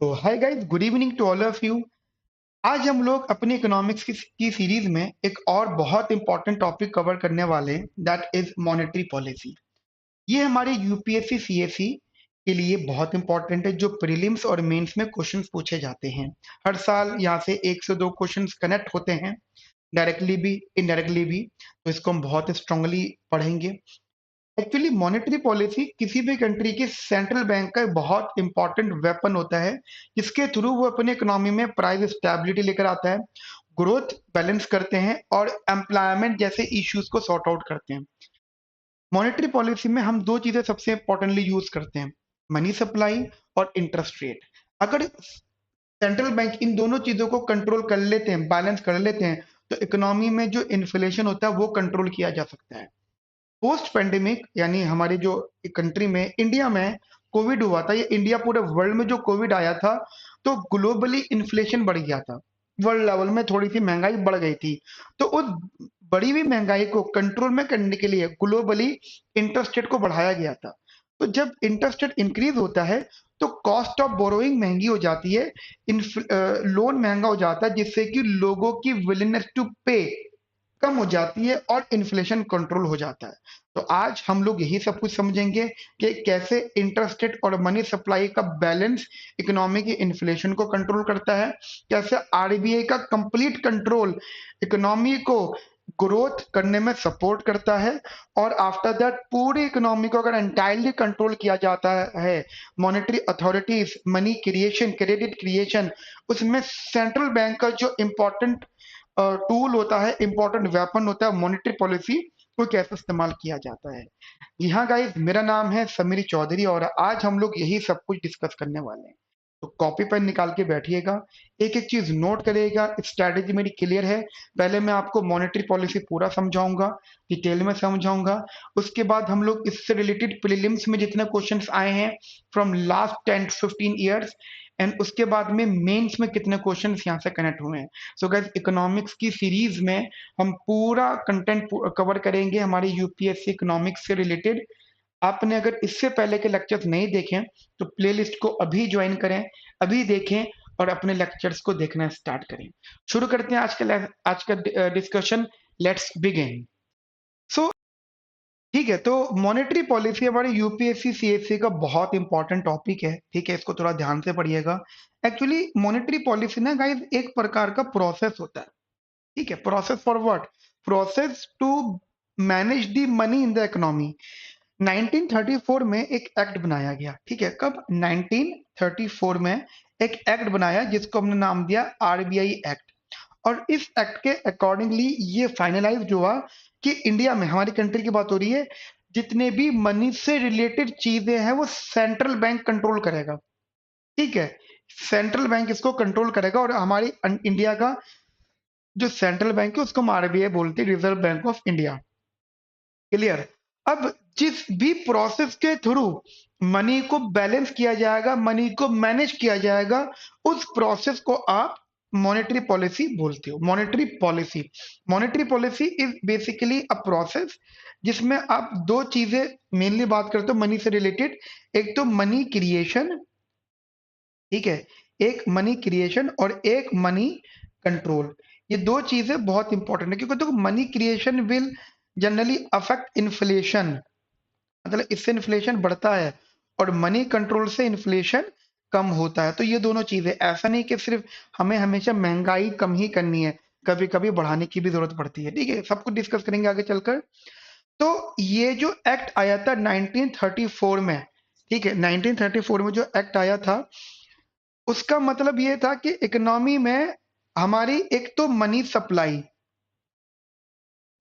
तो hi guys, good evening to all of you. आज हम लोग अपनी इकोनॉमिक्स की सीरीज में एक और बहुत इंपॉर्टेंट टॉपिक कवर करने वाले हैं, दैट इज मॉनेटरी पॉलिसी। ये हमारे यूपीएससी सीएससी के लिए बहुत इंपॉर्टेंट है, जो प्रीलिम्स और मेंस में क्वेश्चंस पूछे जाते हैं। हर साल यहाँ से 1 से 2 क्वेश्चंस कनेक्ट होते हैं, डायरेक्टली भी इनडायरेक्टली भी। तो इसको हम बहुत स्ट्रांगली पढ़ेंगे। एक्चुअली मॉनेटरी पॉलिसी किसी भी कंट्री के सेंट्रल बैंक का एक बहुत इंपॉर्टेंट वेपन होता है, जिसके थ्रू वो अपने इकोनॉमी में प्राइस स्टेबिलिटी लेकर आता है, ग्रोथ बैलेंस करते हैं और एम्प्लॉयमेंट जैसे इश्यूज को सॉर्ट आउट करते हैं। मॉनेटरी पॉलिसी में हम दो चीजें सबसे इंपॉर्टेंटली यूज करते हैं, मनी सप्लाई और इंटरेस्ट रेट। अगर सेंट्रल बैंक इन दोनों चीजों को कंट्रोल कर लेते हैं, बैलेंस कर लेते हैं, तो इकोनॉमी में जो इन्फ्लेशन होता है वो कंट्रोल किया जा सकता है। पोस्ट पेंडेमिक यानी हमारी जो कंट्री में, इंडिया में कोविड हुआ था, या इंडिया पूरे वर्ल्ड में जो कोविड आया था, तो ग्लोबली इन्फ्लेशन बढ़ गया था। वर्ल्ड लेवल में थोड़ी सी महंगाई बढ़ गई थी। तो उस बढ़ी हुई महंगाई को कंट्रोल में करने के लिए ग्लोबली इंटरेस्ट रेट को बढ़ाया गया था। तो जब इंटरेस्ट रेट इंक्रीज होता है, तो कॉस्ट ऑफ बोरोइंग महंगी हो जाती है, लोन महंगा हो जाता है, जिससे कि लोगों की विलिंगनेस टू पे कम हो जाती है और इन्फ्लेशन कंट्रोल हो जाता है। तो आज हम लोग यही सब कुछ समझेंगे कि कैसे इंटरेस्ट रेट और मनी सप्लाई का बैलेंस इकोनॉमी की इन्फ्लेशन को कंट्रोल करता है, कैसे आरबीआई का कंप्लीट कंट्रोल इकोनॉमी को ग्रोथ करने में सपोर्ट करता है, और आफ्टर दैट पूरी इकोनॉमी को अगर एंटायरली कंट्रोल किया जाता है, monetary authorities, money creation, credit creation, उसमें सेंट्रल बैंक का जो इंपॉर्टेंट टूल होता है, इंपॉर्टेंट वेपन होता है, मॉनेटरी पॉलिसी को कैसे इस्तेमाल किया जाता है। जी हाँ गाइस, मेरा नाम है समीर चौधरी और आज हम लोग यही सब कुछ डिस्कस करने वाले हैं। तो कॉपी पेन निकाल के बैठिएगा, एक एक चीज नोट करिएगा। स्ट्रैटेजी मेरी क्लियर है। पहले मैं आपको मॉनेटरी पॉलिसी पूरा समझाऊंगा, डिटेल में समझाऊंगा। उसके बाद हम लोग इससे रिलेटेड प्रीलिम्स में जितने क्वेश्चंस आए हैं from last 10 to 15 years, and उसके बाद में मेंस में कितने क्वेश्चंस यहाँ से कनेक्ट हुए हैं। सो गाइस, इकोनॉमिक्स की सीरीज में हम पूरा कंटेंट कवर करेंगे हमारे यूपीएससी इकोनॉमिक्स से रिलेटेड। आपने अगर इससे पहले के लेक्चर्स नहीं देखे तो प्लेलिस्ट को अभी ज्वाइन करें, अभी देखें और अपने लेक्चर्स को देखना स्टार्ट करें। शुरू करते हैं आज का डिस्कशन। Let's begin. सो ठीक है, तो मॉनेटरी पॉलिसी हमारे यूपीएससी सीएससी का बहुत इंपॉर्टेंट टॉपिक है। ठीक है, इसको थोड़ा ध्यान से पढ़िएगा। एक्चुअली मॉनेटरी पॉलिसी ना गाइस एक प्रकार का प्रोसेस होता है। ठीक है, process for what? Process to manage the money in the economy. 1934 में एक एक्ट बनाया गया। ठीक है, कब? 1934 में एक एक्ट बनाया जिसको हमने नाम दिया आरबीआई एक्ट। और इस एक्ट के अकॉर्डिंगली ये फाइनलाइज हुआ कि इंडिया में, हमारी कंट्री की बात हो रही है, जितने भी मनी से रिलेटेड चीजें हैं वो सेंट्रल बैंक कंट्रोल करेगा। ठीक है, सेंट्रल बैंक इसको कंट्रोल करेगा, और हमारी इंडिया का जो सेंट्रल बैंक है उसको हम आरबीआई बोलते हैं, reserve bank of India. Clear? अब जिस भी प्रोसेस के थ्रू मनी को बैलेंस किया जाएगा, मनी को मैनेज किया जाएगा, उस प्रोसेस को आप मॉनेटरी पॉलिसी बोलते हो। Monetary policy is basically a process जिसमें आप दो चीजें मेनली बात करते हो मनी से रिलेटेड। एक तो मनी क्रिएशन, ठीक है, एक मनी क्रिएशन और एक मनी कंट्रोल। ये दो चीजें बहुत इंपॉर्टेंट है, क्योंकि देखो money creation will generally affect inflation, मतलब इससे इन्फ्लेशन बढ़ता है, और मनी कंट्रोल से इन्फ्लेशन कम होता है। तो ये दोनों चीजें, ऐसा नहीं कि सिर्फ हमें हमेशा महंगाई कम ही करनी है, कभी कभी बढ़ाने की भी जरूरत पड़ती है। ठीक है, सब कुछ डिस्कस करेंगे आगे चलकर। तो ये जो एक्ट आया था 1934 में, ठीक है, 1934 में जो एक्ट आया था, उसका मतलब ये था कि इकोनॉमी में हमारी एक तो मनी सप्लाई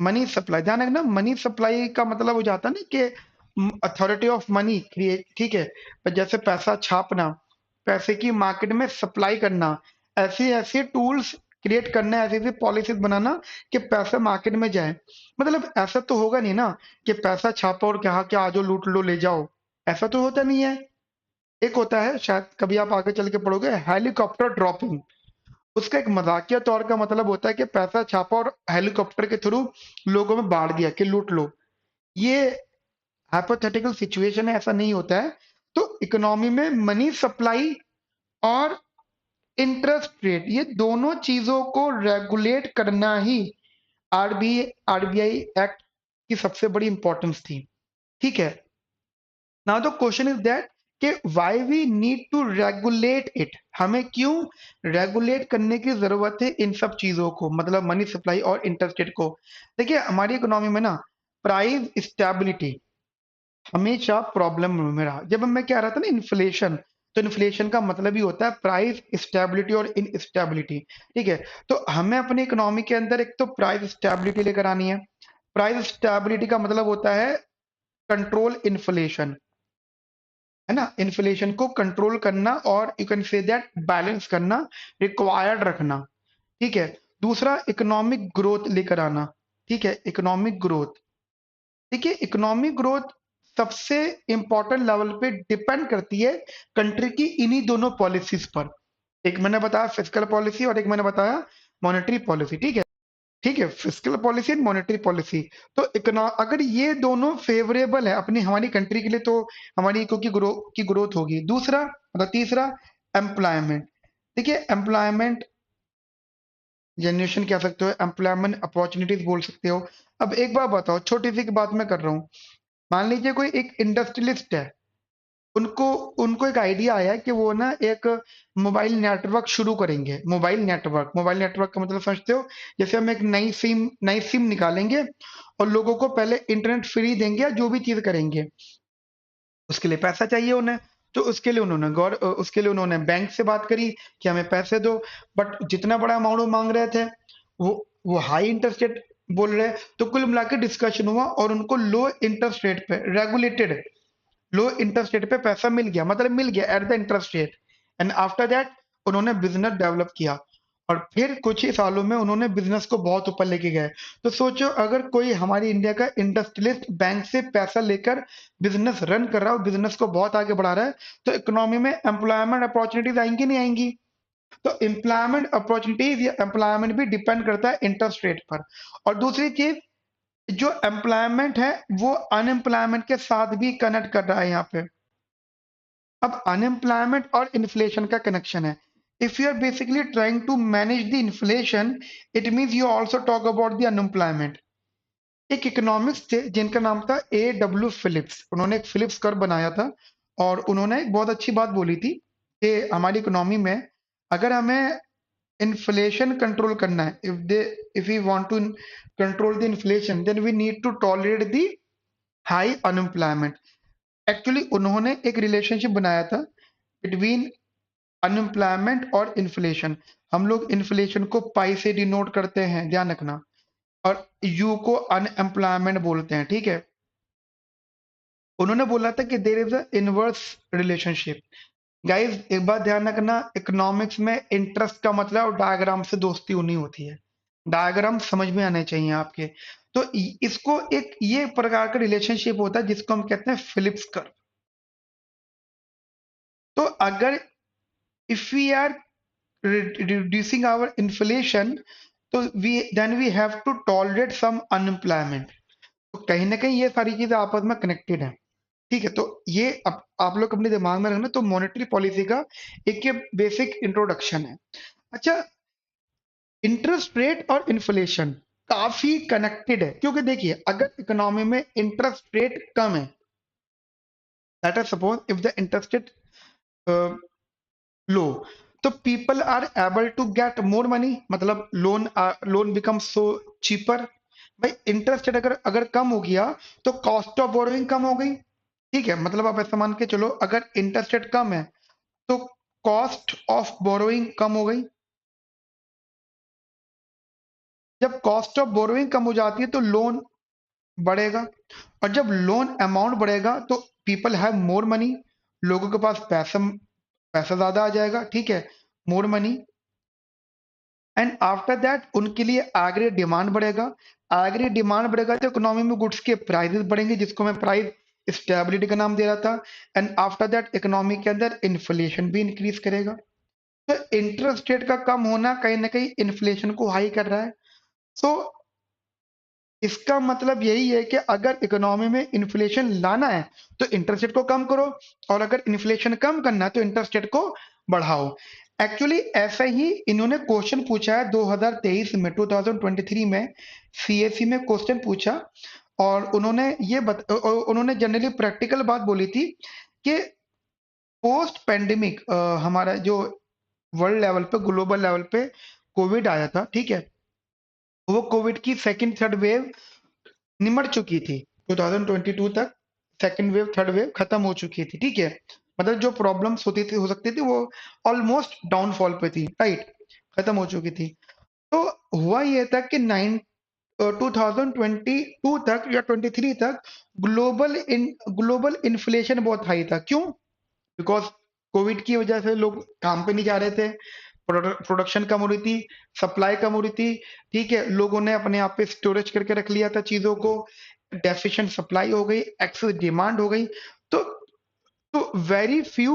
ध्यान रखना। मनी सप्लाई का मतलब हो जाता है ना कि अथॉरिटी ऑफ मनी क्रिएट, ठीक है, जैसे पैसा छापना, पैसे की मार्केट में सप्लाई करना, ऐसे ऐसे टूल्स क्रिएट करना, ऐसी ऐसी पॉलिसीज बनाना कि पैसा मार्केट में जाए। मतलब ऐसा तो होगा नहीं ना कि पैसा छापो और कहा कि आ जाओ लूट लो ले जाओ, ऐसा तो होता नहीं है। एक होता है, शायद कभी आप आगे चल के पढ़ोगे, हेलीकॉप्टर ड्रॉपिंग। उसका एक मजाकिया तौर का मतलब होता है कि पैसा छापा और हेलीकॉप्टर के थ्रू लोगों में बांट दिया कि लूट लो। ये हाइपोथेटिकल सिचुएशन है, ऐसा नहीं होता है। तो इकोनॉमी में मनी सप्लाई और इंटरेस्ट रेट, ये दोनों चीजों को रेगुलेट करना ही आरबीआई एक्ट की सबसे बड़ी इंपॉर्टेंस थी। ठीक है, now the question is that कि why we need to regulate it, हमें क्यों रेगुलेट करने की जरूरत है इन सब चीजों को, मतलब मनी सप्लाई और इंटरेस्ट रेट को। देखिए हमारी इकोनॉमी में ना प्राइस स्टेबिलिटी हमेशा प्रॉब्लम में रहा। जब मैं कह रहा था ना इन्फ्लेशन, तो इन्फ्लेशन का मतलब ही होता है प्राइस स्टेबिलिटी और इनस्टेबिलिटी। ठीक है, तो हमें अपनी इकोनॉमी के अंदर एक तो प्राइस स्टेबिलिटी लेकर आनी है। प्राइस स्टेबिलिटी का मतलब होता है कंट्रोल इन्फ्लेशन, है ना, इन्फ्लेशन को कंट्रोल करना और you can say that balance करना, रिक्वायर्ड रखना। ठीक है, दूसरा इकोनॉमिक ग्रोथ लेकर आना। ठीक है, इकोनॉमिक ग्रोथ, देखिए इकोनॉमिक ग्रोथ सबसे इंपॉर्टेंट लेवल पे डिपेंड करती है कंट्री की इन्हीं दोनों पॉलिसीज पर। एक मैंने बताया फिस्कल पॉलिसी और एक मैंने बताया मॉनेटरी पॉलिसी। ठीक है, ठीक है, fiscal policy and monetary policy. तो अगर ये दोनों फेवरेबल है अपनी हमारी कंट्री के लिए, तो हमारी की ग्रोथ होगी। दूसरा मतलब तीसरा, एम्प्लॉयमेंट। देखिए एम्प्लॉयमेंट जनरेशन कह सकते हो, एम्प्लॉयमेंट अपॉर्चुनिटीज बोल सकते हो। अब एक बात बताओ, छोटी सी बात मैं कर रहा हूँ, मान लीजिए कोई एक इंडस्ट्रियलिस्ट है, उनको उनको एक आइडिया आया कि वो ना एक मोबाइल नेटवर्क शुरू करेंगे। मोबाइल नेटवर्क का मतलब समझते हो, जैसे हम एक नई सिम निकालेंगे और लोगों को पहले इंटरनेट फ्री देंगे या जो भी चीज करेंगे, उसके लिए पैसा चाहिए उन्हें। तो उसके लिए उन्होंने बैंक से बात करी कि हमें पैसे दो। बट जितना बड़ा अमाउंट वो मांग रहे थे, वो वो हाई इंटरेस्ट रेट बोल रहे। तो कुल मिला के डिस्कशन हुआ और उनको लो इंटरेस्ट रेट पे, रेगुलेटेड लो इंटरेस्ट रेट पे पैसा मिल गया, मतलब मिल गया at the interest rate. And after that उन्होंने बिजनेस डेवलप किया और फिर कुछ ही सालों में उन्होंने बिजनेस को बहुत ऊपर लेके गए। तो सोचो अगर कोई हमारी इंडिया का इंडस्ट्रियलिस्ट बैंक से पैसा लेकर बिजनेस रन कर रहा है और बिजनेस को बहुत आगे बढ़ा रहा है, तो इकोनॉमी में एम्प्लॉयमेंट अपॉर्चुनिटीज आएंगी नहीं आएंगी? तो एम्प्लॉयमेंट अपॉर्चुनिटीज या एम्प्लॉयमेंट भी डिपेंड करता है इंटरेस्ट रेट पर। और दूसरी चीज, जो एम्प्लॉयमेंट है वो अनएम्प्लॉयमेंट के साथ भी कनेक्ट कर रहा है यहाँ पे। अब अनएम्प्लॉयमेंट और इन्फ्लेशन का कनेक्शन है। If you are basically trying to manage the inflation, it means you also talk about the unemployment. एक इकोनॉमिक्स थे जिनका नाम था A. W. फिलिप्स, उन्होंने एक फिलिप्स कर्व बनाया था और उन्होंने एक बहुत अच्छी बात बोली थी कि हमारी इकोनॉमी में अगर हमें इन्फ्लेशन कंट्रोल करना है, if we want to control the inflation, then we need to tolerate the high unemployment. Actually उन्होंने एक रिलेशनशिप बनाया था बिटवीन अनएम्प्लॉयमेंट और इन्फ्लेशन। हम लोग इन्फ्लेशन को पाई से डिनोट करते हैं, ध्यान रखना, और यू को अनएम्प्लॉयमेंट बोलते हैं। ठीक है, उन्होंने बोला था कि there is a inverse relationship. Guys एक बात ध्यान रखना, इकोनॉमिक्स में इंटरेस्ट का मतलब और डायग्राम से दोस्ती नहीं होती है। डायग्राम समझ में आने चाहिए आपके। तो इसको एक ये प्रकार का रिलेशनशिप होता है जिसको हम कहते हैं फिलिप्स कर्व। तो अगर if we are reducing our inflation, तो we have to tolerate some unemployment। तो कहीं ना कहीं ये सारी चीजें आपस में कनेक्टेड है। ठीक है, तो ये आप लोग अपने दिमाग में रखना। तो मॉनेटरी पॉलिसी का एक ये बेसिक इंट्रोडक्शन है। अच्छा, इंटरेस्ट रेट और इन्फ्लेशन काफी कनेक्टेड है, क्योंकि देखिए अगर इकोनॉमी में इंटरेस्ट रेट कम है, let us suppose if the interest rate low, तो people are able to get more money, मतलब लोन बिकम सो चीपर। भाई इंटरेस्ट रेट अगर अगर कम हो गया तो कॉस्ट ऑफ बोरोइंग कम हो गई। ठीक है, मतलब आप ऐसा मान के चलो अगर इंटरेस्ट रेट कम है तो कॉस्ट ऑफ बोरोइंग कम हो गई। जब कॉस्ट ऑफ बोरोइंग कम हो जाती है तो लोन बढ़ेगा, और जब लोन अमाउंट बढ़ेगा तो पीपल हैव मोर मनी, लोगों के पास पैसा पैसा ज्यादा आ जाएगा। ठीक है, more money, and after that उनके लिए एग्रीगेट डिमांड बढ़ेगा। एग्रीगेट डिमांड बढ़ेगा तो इकोनॉमी में गुड्स के प्राइसेस बढ़ेंगे, जिसको मैं प्राइस स्टेबिलिटी का नाम दे रहा था। एंड आफ्टर दैट इकोनॉमी के अंदर इन्फ्लेशन भी इंक्रीज करेगा। तो इंटरेस्ट रेट का कम होना कहीं ना कहीं इन्फ्लेशन को हाई कर रहा है। सो इसका मतलब यही है कि अगर इकोनॉमी में इन्फ्लेशन लाना है तो इंटरेस्ट रेट को कम करो, और अगर इन्फ्लेशन कम करना है तो इंटरेस्ट रेट को बढ़ाओ। एक्चुअली ऐसा ही इन्होंने क्वेश्चन पूछा है 2023 में, 2023 में सीएससी में क्वेश्चन पूछा, और उन्होंने जनरली प्रैक्टिकल बात बोली थी कि पोस्ट पेंडेमिक हमारा जो वर्ल्ड लेवल पे, ग्लोबल लेवल पे कोविड आया था, ठीक है, वो कोविड की सेकंड थर्ड वेव निमट चुकी थी। 2022 तक सेकंड वेव थर्ड वेव खत्म हो चुकी थी, ठीक है। मतलब जो प्रॉब्लम्स होती थी, हो सकती थी, वो ऑलमोस्ट डाउनफॉल पे थी, राइट, खत्म हो चुकी थी। तो हुआ ये था कि 2022 तक या 23 तक ग्लोबल इन्फ्लेशन बहुत हाई था। क्यों? बिकॉज कोविड की वजह से लोग काम पे नहीं जा रहे थे, प्रोडक्शन कम हो रही थी, सप्लाई कम हो रही थी, ठीक है, लोगों ने अपने आप पे स्टोरेज करके रख लिया था चीजों को, डेफिशिएंट सप्लाई हो गई, एक्सेस डिमांड हो गई। तो very few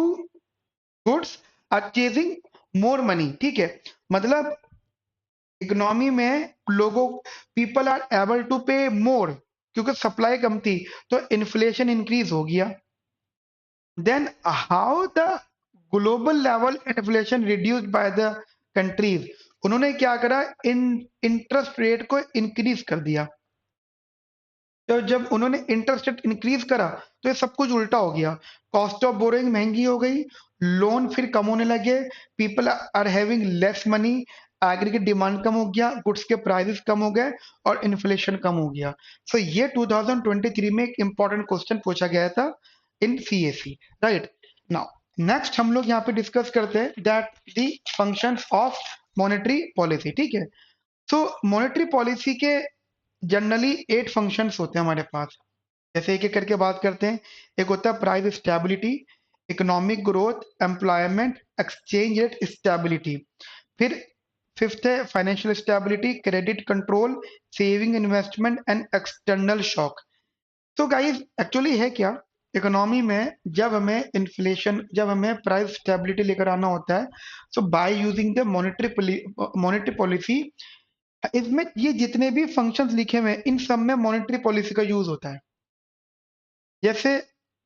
goods are chasing more money, ठीक है। मतलब इकोनॉमी में लोगों people are able to pay मोर, क्योंकि सप्लाई कम थी, तो इन्फ्लेशन इंक्रीज हो गया। Then how the global level inflation reduced by the countries, उन्होंने क्या करा, इन इंटरेस्ट रेट को इंक्रीज कर दिया। तो जब उन्होंने इंटरेस्ट रेट इंक्रीज करा, तो ये सब कुछ उल्टा हो गया। कॉस्ट ऑफ बोरोइंग महंगी हो गई, लोन फिर कम होने लगे, people are having less money, aggregate demand कम हो गया, गुड्स के प्राइसेस कम हो गए, और इन्फ्लेशन कम हो गया। सो ये 2023 में एक इंपॉर्टेंट क्वेश्चन पूछा गया था इन सीएससी, राइट। नाउ नेक्स्ट हम लोग यहाँ पे डिस्कस करते हैं that the functions of monetary policy, ठीक है। सो मॉनेटरी पॉलिसी के जनरली 8 फंक्शंस होते हैं हमारे पास। जैसे एक एक करके बात करते हैं। एक होता है price stability, economic growth, employment, exchange rate stability. फिर फिफ्थ है financial stability, credit control, saving, investment and external shock. तो गाइस एक्चुअली है क्या, इकोनॉमी में जब हमें प्राइस स्टेबिलिटी लेकर आना होता है, so by using the monetary policy, इसमें ये जितने भी फंक्शंस लिखे हुए हैं, इन सब में मॉनेटरी पॉलिसी का यूज होता है। जैसे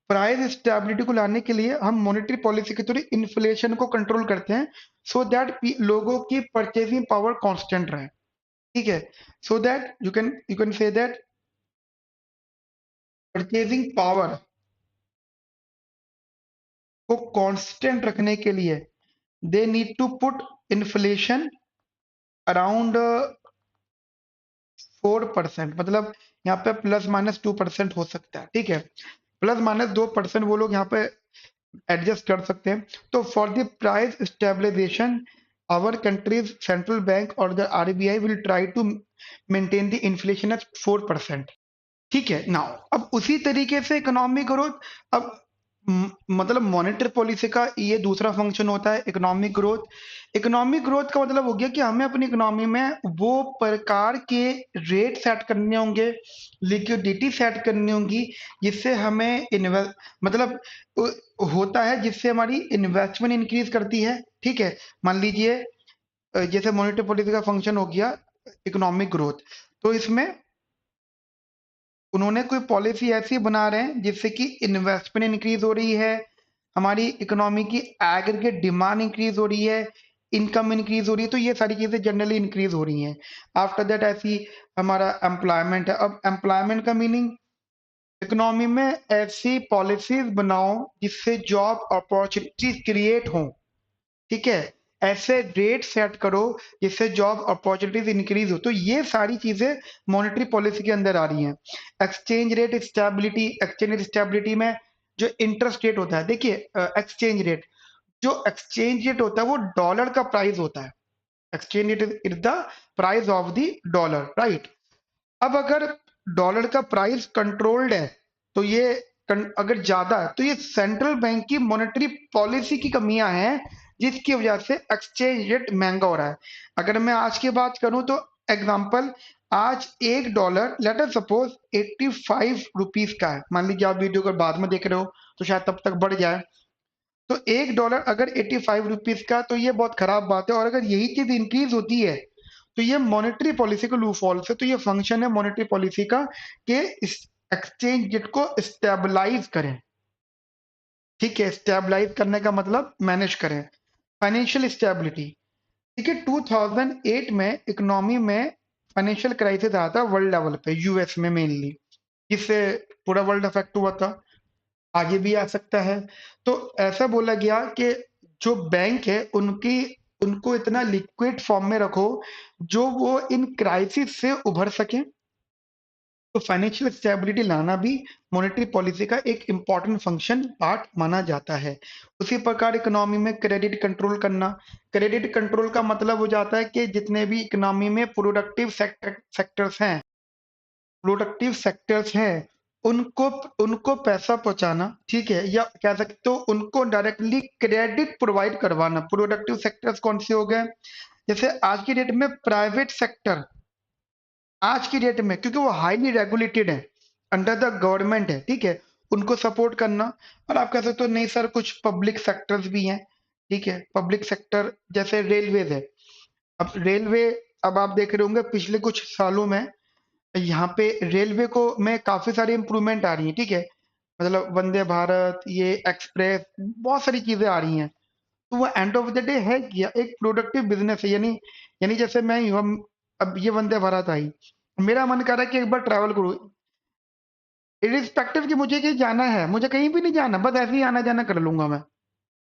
प्राइस स्टेबिलिटी को लाने के लिए हम मॉनेटरी पॉलिसी के थ्रू इन्फ्लेशन को कंट्रोल करते हैं, सो दैट लोगों की परचेजिंग पावर कांस्टेंट रहे, ठीक है। So that you can say that purchasing power को कांस्टेंट रखने के लिए they need to put inflation around 4%, मतलब यहाँ पे +-2% हो सकता है, ठीक है। +-2% वो लोग यहाँ पे एडजस्ट कर सकते हैं। तो for the price stabilisation, our country's central bank और the RBI will try to maintain the inflation at 4%, ठीक है। नाउ अब उसी तरीके से इकोनॉमिक ग्रोथ, अब मतलब मॉनेटरी पॉलिसी का ये दूसरा फंक्शन होता है इकोनॉमिक ग्रोथ। इकोनॉमिक ग्रोथ का मतलब हो गया कि हमें अपनी इकोनॉमी में वो प्रकार के रेट सेट करने होंगे, लिक्विडिटी सेट करनी होगी, जिससे हमें इन्वेस्ट, मतलब होता है जिससे हमारी इन्वेस्टमेंट इंक्रीज करती है, ठीक है। मान लीजिए जैसे मॉनेटरी पॉलिसी का फंक्शन हो गया इकोनॉमिक ग्रोथ, तो इसमें उन्होंने कोई पॉलिसी ऐसी बना रहे हैं जिससे कि इन्वेस्टमेंट इंक्रीज हो रही है, हमारी इकोनॉमी की एग्रीगेट डिमांड इंक्रीज हो रही है, इनकम इंक्रीज हो रही है, तो ये सारी चीजें जनरली इंक्रीज हो रही हैं। आफ्टर दैट ऐसी हमारा एम्प्लॉयमेंट है। अब एम्प्लॉयमेंट का मीनिंग, इकोनॉमी में ऐसी पॉलिसीज बनाओ जिससे जॉब अपॉर्चुनिटीज क्रिएट हो, ठीक है। ऐसे रेट सेट करो जिससे जॉब अपॉर्चुनिटीज इंक्रीज हो। तो ये सारी चीजें मॉनेटरी पॉलिसी के अंदर आ रही हैं। एक्सचेंज रेट स्टेबिलिटी में जो इंटरेस्ट रेट होता है, देखिए एक्सचेंज रेट होता है वो डॉलर का प्राइस होता है। Exchange rate is the price of the dollar, right. अब अगर डॉलर का प्राइस कंट्रोल्ड है, तो ये अगर ज्यादा है, तो ये सेंट्रल बैंक की मॉनेटरी पॉलिसी की कमियां हैं, जिसकी वजह से एक्सचेंज रेट महंगा हो रहा है। अगर मैं आज की बात करूं तो एग्जांपल, आज $1 लेट अस सपोज 85 रुपीस का है। मान लीजिए आप वीडियो को बाद में देख रहे हो तो शायद तब तक बढ़ जाए। तो $1 अगर 85 रुपीस का, तो ये बहुत खराब बात है। और अगर यही चीज इंक्रीज होती है, तो ये मॉनेटरी पॉलिसी का लूफॉल है। तो ये फंक्शन है मॉनेटरी पॉलिसी का कि इस एक्सचेंज रेट को स्टेबलाइज करें, ठीक है। स्टेबलाइज करने का मतलब मैनेज करें। Financial stability. देखिए 2008 में इकोनॉमी में फाइनेंशियल क्राइसिस आया था वर्ल्ड लेवल पे, यूएस में मेनली, जिससे पूरा वर्ल्ड अफेक्ट हुआ था, आगे भी आ सकता है। तो ऐसा बोला गया कि जो बैंक है उनकी उनको इतना लिक्विड फॉर्म में रखो जो वो इन क्राइसिस से उभर सकें। तो फाइनेंशियल स्टेबिलिटी लाना भी मॉनेटरी पॉलिसी का एक इंपॉर्टेंट फंक्शन पार्ट माना जाता है। उसी प्रकार इकोनॉमी में क्रेडिट कंट्रोल करना। क्रेडिट कंट्रोल का मतलब हो जाता है कि जितने भी इकोनॉमी में प्रोडक्टिव सेक्टर्स हैं उनको उनको पैसा पहुंचाना, ठीक है, या कह सकते हो उनको डायरेक्टली क्रेडिट प्रोवाइड करवाना। प्रोडक्टिव सेक्टर्स कौन से हो गए? जैसे आज की डेट में प्राइवेट सेक्टर, आज की डेट में क्योंकि वो हाईली रेगुलेटेड है, अंडर द गवर्नमेंट है, ठीक है, उनको सपोर्ट करना। और आप कह सकते हो नहीं सर कुछ पब्लिक सेक्टर्स भी हैं, ठीक है, पब्लिक सेक्टर जैसे रेलवेज है। अब रेलवे, अब आप देख रहे होंगे पिछले कुछ सालों में यहाँ पे रेलवे को में काफी सारी इंप्रूवमेंट आ रही है, ठीक है, मतलब वंदे भारत, ये एक्सप्रेस, बहुत सारी चीजें आ रही हैं। तो वो एंड ऑफ द डे है क्या, एक प्रोडक्टिव बिजनेस है। यानी यानी जैसे मैं ही हूँ, अब ये वंदे भारत आई, मेरा मन कर रहा है कि एक बार ट्रैवल करूँ, इरिस्पेक्टिव कि मुझे कहीं जाना है, मुझे कहीं भी नहीं जाना, बस ऐसे ही आना जाना कर लूंगा मैं,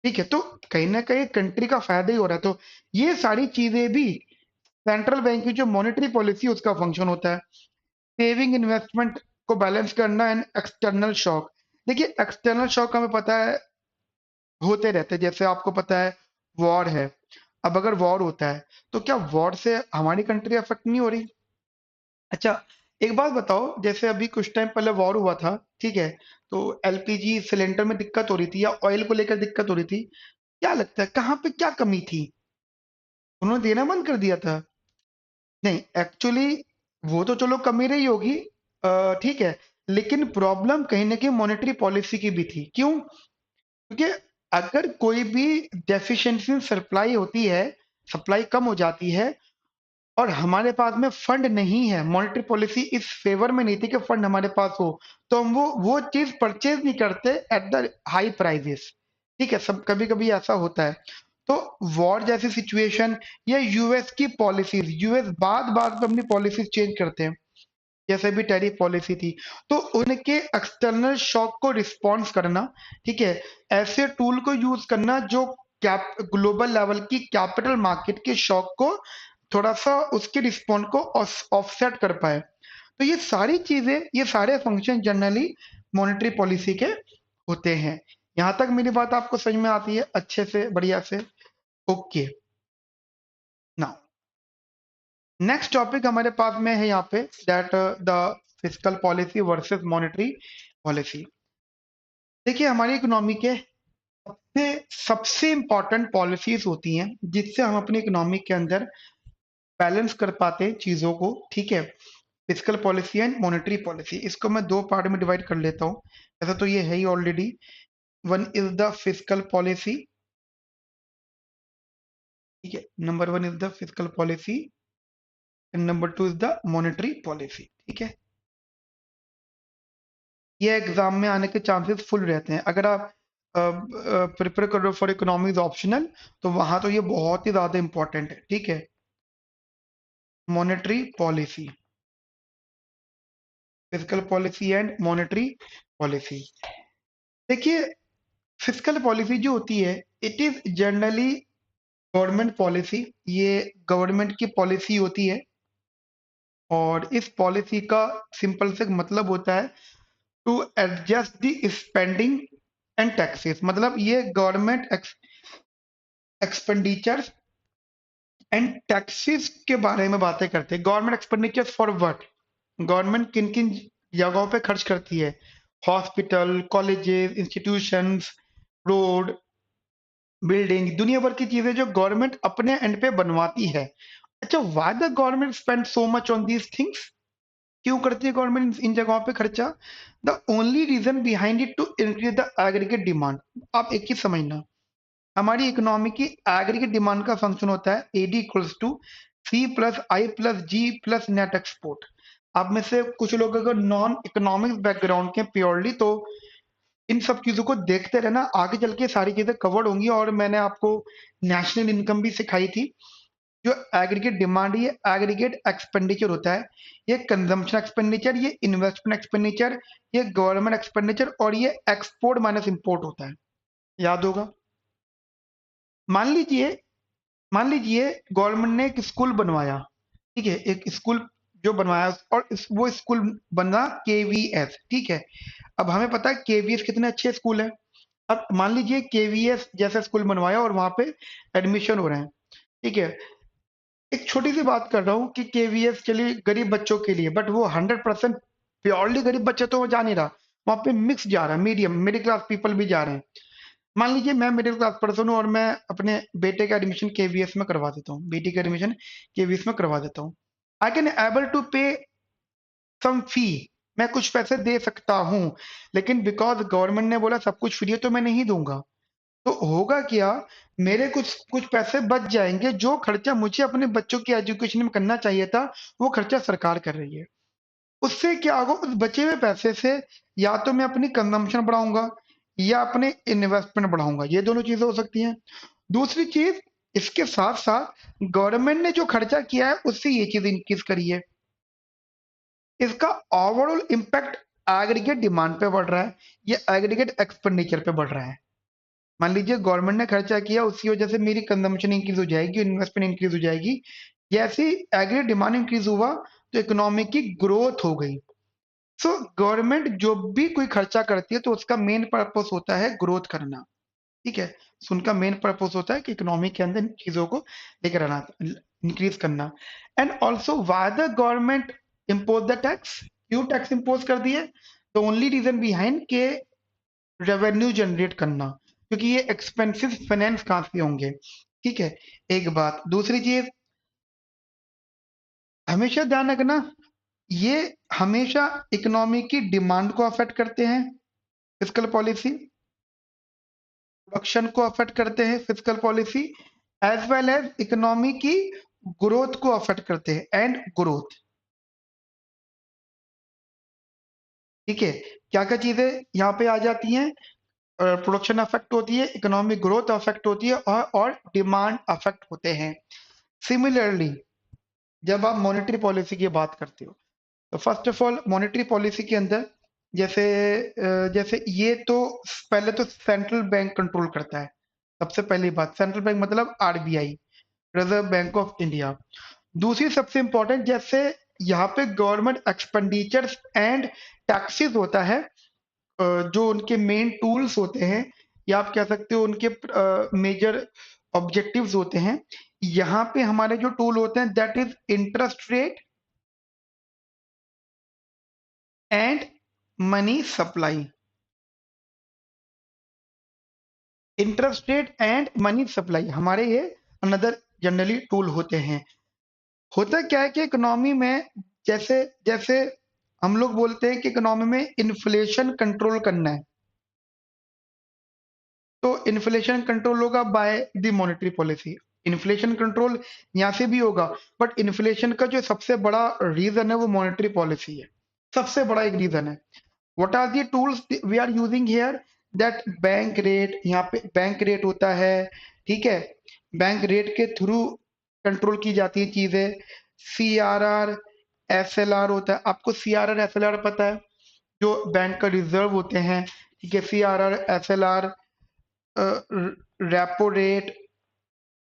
ठीक है। तो कहीं ना कहीं कंट्री का फायदा ही हो रहा है। तो ये सारी चीजें भी सेंट्रल बैंक की जो मॉनेटरी पॉलिसी उसका फंक्शन होता है। सेविंग इन्वेस्टमेंट को बैलेंस करना एंड एक्सटर्नल शॉक। देखिए एक्सटर्नल शॉक हमें पता है होते रहते हैं, जैसे आपको पता है वॉर है। अब अगर वॉर होता है तो क्या वॉर से हमारी कंट्री अफेक्ट नहीं हो रही? अच्छा, एक बात बताओ, जैसे अभी कुछ टाइम पहले वॉर हुआ था, ठीक है, तो एलपीजी सिलेंडर में दिक्कत हो रही थी या ऑयल को लेकर दिक्कत हो रही थी, क्या लगता है कहाँ पे क्या कमी थी? उन्होंने देना बंद कर दिया था? नहीं, एक्चुअली वो तो चलो कमी रही होगी, ठीक है, लेकिन प्रॉब्लम कहीं ना कहीं मॉनेटरी पॉलिसी की भी थी। क्यों? क्योंकि अगर कोई भी डेफिशिएंसी सप्लाई होती है, सप्लाई कम हो जाती है और हमारे पास में फंड नहीं है, मॉनेटरी पॉलिसी इस फेवर में नहीं थी कि फंड हमारे पास हो, तो हम वो चीज परचेज नहीं करते एट द हाई प्राइजेस, ठीक है, सब कभी कभी ऐसा होता है। तो वॉर जैसी सिचुएशन या यूएस की पॉलिसीज, यूएस बात बात पे अपनी पॉलिसीज चेंज करते हैं, जैसे भी टैरिफ पॉलिसी थी, तो उनके एक्सटर्नल शॉक को रिस्पॉन्स करना, ठीक है, ऐसे टूल को यूज करना जो कैप ग्लोबल लेवल की कैपिटल मार्केट के शॉक को थोड़ा सा उसके रिस्पॉन्ड को ऑफसेट कर पाए। तो ये सारी चीजें, ये सारे फंक्शन जनरली मॉनेटरी पॉलिसी के होते हैं। यहां तक मेरी बात आपको समझ में आती है अच्छे से, बढ़िया से? ओके, नाउ नेक्स्ट टॉपिक हमारे पास में है यहाँ पे, that the fiscal policy versus monetary policy. देखिए हमारी इकोनॉमी के सबसे सबसे इंपॉर्टेंट पॉलिसीज होती हैं जिससे हम अपनी इकोनॉमी के अंदर बैलेंस कर पाते हैं चीजों को, ठीक है। Fiscal policy and monetary policy, इसको मैं दो पार्ट में डिवाइड कर लेता हूँ। ऐसा तो ये है ही already. One is the fiscal policy, ठीक है, number one is the fiscal policy and number two is the monetary policy, ठीक है। ये एग्जाम में आने के चांसेस फुल रहते हैं। अगर आप प्रिपेयर कर रहे हो फॉर इकोनॉमिक्स ऑप्शनल, तो वहां तो ये बहुत ही ज्यादा इंपॉर्टेंट है, ठीक है। Monetary policy, fiscal policy and monetary policy. देखिए फिस्कल पॉलिसी जो होती है, it is generally government policy, ये गवर्नमेंट की पॉलिसी होती है। और इस पॉलिसी का सिंपल से मतलब होता है to adjust the spending and taxes. मतलब ये गवर्नमेंट एक्सपेंडिचर एंड टैक्सेस के बारे में बातें करते हैं। Government expenditure for what, government किन किन जगहों पे खर्च करती है? Hospital, colleges, institutions, road, building, दुनिया भर की चीजें जो गवर्नमेंट अपने एंड पे बनवाती है। अच्छा, why the government spend so much on these things? क्यों करती है गवर्नमेंट इन जगहों पे खर्चा? The only reason behind it to increase the aggregate demand. आप एक चीज समझना, हमारी इकोनॉमी की एग्रीगेट डिमांड का फंक्शन होता है AD equals to C plus I plus G plus net export. आप में से कुछ लोग अगर नॉन इकोनॉमिक्स बैकग्राउंड के प्योरली, तो इन सब चीजों को देखते रहना, आगे चल के सारी चीजें कवर्ड होंगी। और मैंने आपको नेशनल इनकम भी सिखाई थी। जो एग्रीगेट डिमांड, ये एग्रीगेट एक्सपेंडिचर होता है, ये कंजम्पशन एक्सपेंडिचर, ये इन्वेस्टमेंट एक्सपेंडिचर, ये गवर्नमेंट एक्सपेंडिचर, और ये एक्सपोर्ट माइनस इंपोर्ट होता है। याद होगा। मान लीजिए मान लीजिए गवर्नमेंट ने एक स्कूल बनवाया, ठीक है, एक स्कूल जो बनवाया, और वो स्कूल बना केवीएस, ठीक है। अब हमें पता है केवीएस कितने अच्छे स्कूल है। अब मान लीजिए केवीएस जैसा स्कूल बनवाया और वहां पे एडमिशन हो रहे हैं, ठीक है। एक छोटी सी बात कर रहा हूँ कि केवीएस चलिए गरीब बच्चों के लिए, बट वो 100% प्योरली गरीब बच्चे तो वो जा नहीं रहा। वहां पे मिक्स जा रहा है, मीडियम मिडिल क्लास पीपल भी जा रहे हैं। मान लीजिए मैं मिडिल क्लास पर्सन हूँ और मैं अपने बेटे का एडमिशन केवीएस में करवा देता हूँ, बेटी का एडमिशन केवीएस में करवा देता हूँ। आई कैन एबल टू पे सम फी, मैं कुछ पैसे दे सकता हूँ, लेकिन बिकॉज गवर्नमेंट ने बोला सब कुछ फ्री है तो मैं नहीं दूंगा। तो होगा क्या, मेरे कुछ कुछ पैसे बच जाएंगे, जो खर्चा मुझे अपने बच्चों की एजुकेशन में करना चाहिए था, वो खर्चा सरकार कर रही है। उससे क्या होगा, उस बचे हुए पैसे से या तो मैं अपनी कंजम्पशन बढ़ाऊंगा या अपने इन्वेस्टमेंट बढ़ाऊंगा, ये दोनों चीजें हो सकती हैं। दूसरी चीज, इसके साथ साथ गवर्नमेंट ने जो खर्चा किया है उससे ये चीज इंक्रीज करी है। इसका ओवरऑल इम्पैक्ट एग्रीगेट डिमांड पे बढ़ रहा है, ये एग्रीगेट एक्सपेंडिचर पे बढ़ रहा है। मान लीजिए गवर्नमेंट ने खर्चा किया, उसकी वजह से मेरी कंजम्पशन इंक्रीज हो जाएगी, इन्वेस्टमेंट इंक्रीज हो जाएगी। जैसे एग्रीगेट डिमांड इंक्रीज हुआ तो इकोनॉमी की ग्रोथ हो गई। सो गवर्नमेंट जो भी कोई खर्चा करती है तो उसका मेन पर्पस होता है ग्रोथ करना, ठीक है। सो उनका मेन पर्पस होता है कि इकोनॉमी के अंदर इन चीजों को लेकर आना, इंक्रीज करना। And also why the government impose the tax, क्यों टैक्स इम्पोज कर दिए? द ओनली रीजन बिहाइंड के रेवेन्यू जनरेट करना, क्योंकि ये एक्सपेंसिव फाइनेंस कहाँ से होंगे, ठीक है। एक बात, दूसरी चीज, हमेशा ध्यान रखना, ये हमेशा इकोनॉमी की डिमांड को अफेक्ट करते हैं, फिस्कल पॉलिसी प्रोडक्शन को अफेक्ट करते हैं fiscal policy, as well as economy की ग्रोथ को अफेक्ट करते हैं, एंड ग्रोथ, ठीक है। क्या क्या चीजें यहाँ पे आ जाती हैं? प्रोडक्शन अफेक्ट होती है, इकोनॉमिक ग्रोथ अफेक्ट होती है, और डिमांड अफेक्ट होते हैं। सिमिलरली जब आप मॉनेटरी पॉलिसी की बात करते हो, तो first of all monetary policy के अंदर जैसे जैसे ये तो पहले तो सेंट्रल बैंक कंट्रोल करता है। सबसे पहली बात, सेंट्रल बैंक मतलब RBI, reserve bank of India. दूसरी सबसे इंपॉर्टेंट, जैसे यहाँ पे गवर्नमेंट एक्सपेंडिचर्स एंड टैक्सेस होता है, जो उनके मेन टूल्स होते हैं, या आप कह सकते हो उनके मेजर ऑब्जेक्टिव्स होते हैं। यहाँ पे हमारे जो टूल होते हैं, that is interest rate and money supply. Interest rate and money supply हमारे ये अनदर जनरली टूल होते हैं। होता क्या है कि इकोनॉमी में, जैसे जैसे हम लोग बोलते हैं कि इकोनॉमी में इन्फ्लेशन कंट्रोल करना है, तो इन्फ्लेशन कंट्रोल होगा by the monetary policy. Inflation control यहाँ से भी होगा, बट इन्फ्लेशन का जो सबसे बड़ा रीजन है वो मॉनेटरी पॉलिसी है, सबसे बड़ा एक रीजन है। What are the tools we are using here? That bank rate, यहाँ पे बैंक रेट होता है, ठीक है। बैंक रेट के थ्रू कंट्रोल की जाती है चीजें। सीआरआर, एसएलआर होता है, आपको सीआरआर एसएलआर पता है, जो बैंक का रिजर्व होते हैं, ठीक है। सीआरआर एसएलआर, रेपो रेट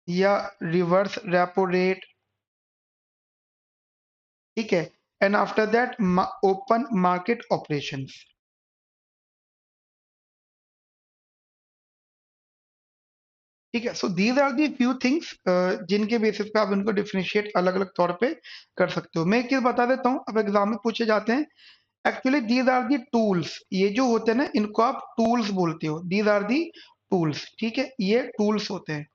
या रिवर्स रेपो रेट, ठीक है। And after that open market operations, ठीक है। So these are the few things जिनके बेसिस पे आप इनको डिफरेंशिएट अलग अलग तौर पे कर सकते हो। मैं एक चीज बता देता हूँ, अब एग्जाम में पूछे जाते हैं। Actually these are the tools, ये जो होते हैं ना, इनको आप टूल्स बोलते हो, दीज आर दी टूल्स, ठीक है, ये टूल्स होते हैं।